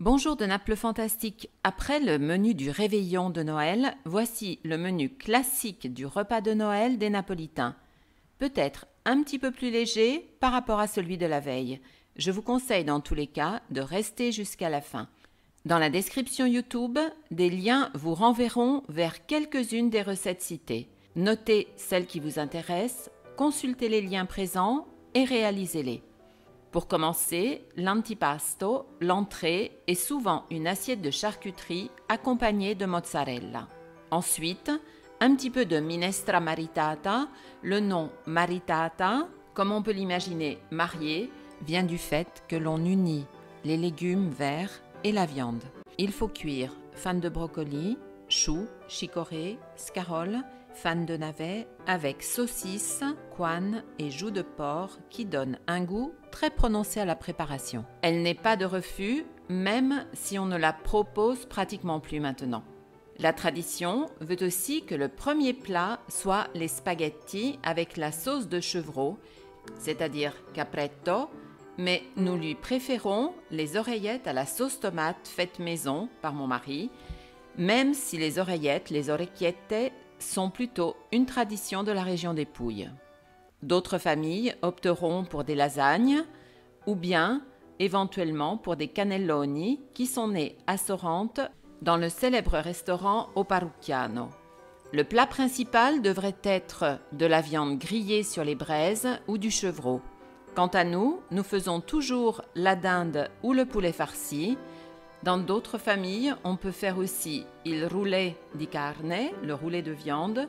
Bonjour de Naples Fantastique. Après le menu du réveillon de Noël, voici le menu classique du repas de Noël des Napolitains. Peut-être un petit peu plus léger par rapport à celui de la veille. Je vous conseille dans tous les cas de rester jusqu'à la fin. Dans la description YouTube, des liens vous renverront vers quelques-unes des recettes citées. Notez celles qui vous intéressent, consultez les liens présents et réalisez-les. Pour commencer, l'antipasto, l'entrée, est souvent une assiette de charcuterie accompagnée de mozzarella. Ensuite, un petit peu de minestra maritata. Le nom maritata, comme on peut l'imaginer marié, vient du fait que l'on unit les légumes verts et la viande. Il faut cuire fan de brocoli, choux, chicorée, scaroles, fan de navets avec saucisses, couenne et joues de porc qui donnent un goût très prononcé à la préparation. Elle n'est pas de refus, même si on ne la propose pratiquement plus maintenant. La tradition veut aussi que le premier plat soit les spaghettis avec la sauce de chevreau, c'est-à-dire capretto, mais nous lui préférons les oreillettes à la sauce tomate faites maison par mon mari, même si les oreillettes, les orecchiette, sont plutôt une tradition de la région des Pouilles. D'autres familles opteront pour des lasagnes ou bien éventuellement pour des cannelloni qui sont nés à Sorrente dans le célèbre restaurant Au Parrucchiano. Le plat principal devrait être de la viande grillée sur les braises ou du chevreau. Quant à nous, nous faisons toujours la dinde ou le poulet farci. Dans d'autres familles, on peut faire aussi il roulé di carne, le roulé de viande,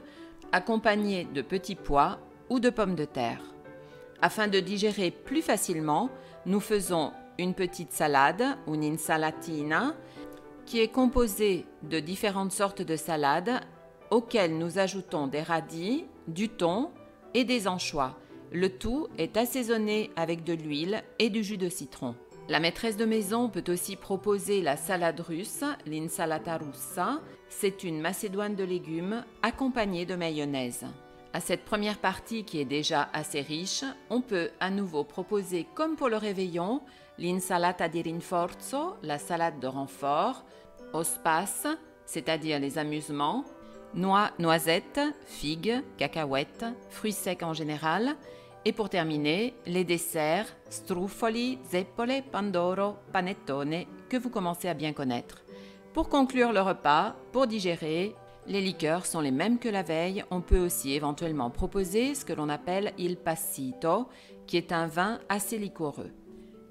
accompagné de petits pois ou de pommes de terre. Afin de digérer plus facilement, nous faisons une petite salade, une insalatina, qui est composée de différentes sortes de salades auxquelles nous ajoutons des radis, du thon et des anchois. Le tout est assaisonné avec de l'huile et du jus de citron. La maîtresse de maison peut aussi proposer la salade russe, l'insalata russa. C'est une macédoine de légumes accompagnée de mayonnaise. À cette première partie qui est déjà assez riche, on peut à nouveau proposer, comme pour le réveillon, l'insalata di rinforzo, la salade de renfort, ospas, c'est-à-dire les amusements, noix, noisettes, figues, cacahuètes, fruits secs en général, et pour terminer, les desserts, struffoli, zeppole, pandoro, panettone, que vous commencez à bien connaître. Pour conclure le repas, pour digérer, les liqueurs sont les mêmes que la veille. On peut aussi éventuellement proposer ce que l'on appelle il passito, qui est un vin assez liquoreux.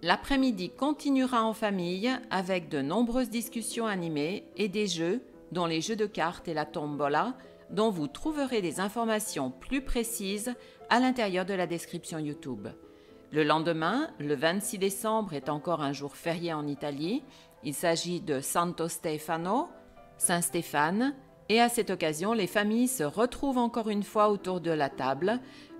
L'après-midi continuera en famille avec de nombreuses discussions animées et des jeux, dont les jeux de cartes et la tombola, dont vous trouverez des informations plus précises à l'intérieur de la description YouTube. Le lendemain, le 26 décembre, est encore un jour férié en Italie. Il s'agit de Santo Stefano, Saint Stéphane, et à cette occasion, les familles se retrouvent encore une fois autour de la table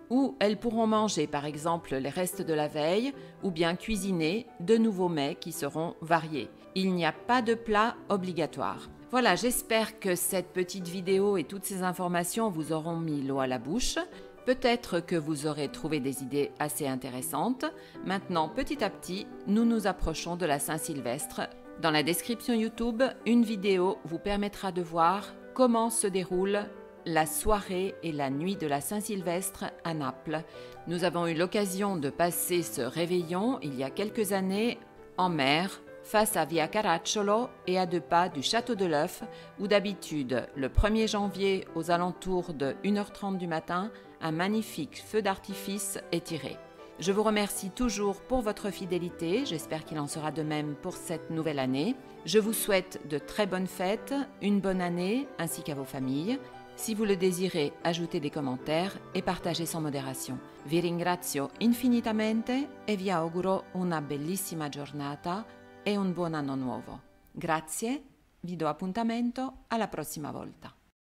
où elles pourront manger par exemple les restes de la veille ou bien cuisiner de nouveaux mets qui seront variés. Il n'y a pas de plat obligatoire. Voilà, j'espère que cette petite vidéo et toutes ces informations vous auront mis l'eau à la bouche. Peut-être que vous aurez trouvé des idées assez intéressantes. Maintenant, petit à petit, nous nous approchons de la Saint-Sylvestre. Dans la description YouTube, une vidéo vous permettra de voir comment se déroule la soirée et la nuit de la Saint-Sylvestre à Naples. Nous avons eu l'occasion de passer ce réveillon il y a quelques années en mer, face à Via Caracciolo et à 2 pas du Château de l'Œuf, où d'habitude, le 1er janvier, aux alentours de 1h30 du matin, un magnifique feu d'artifice est tiré. Je vous remercie toujours pour votre fidélité, j'espère qu'il en sera de même pour cette nouvelle année. Je vous souhaite de très bonnes fêtes, une bonne année, ainsi qu'à vos familles. Si vous le désirez, ajoutez des commentaires et partagez sans modération. Vi ringrazio infinitamente e vi auguro una bellissima giornata e un buon anno nuovo. Grazie, vi do appuntamento alla prossima volta.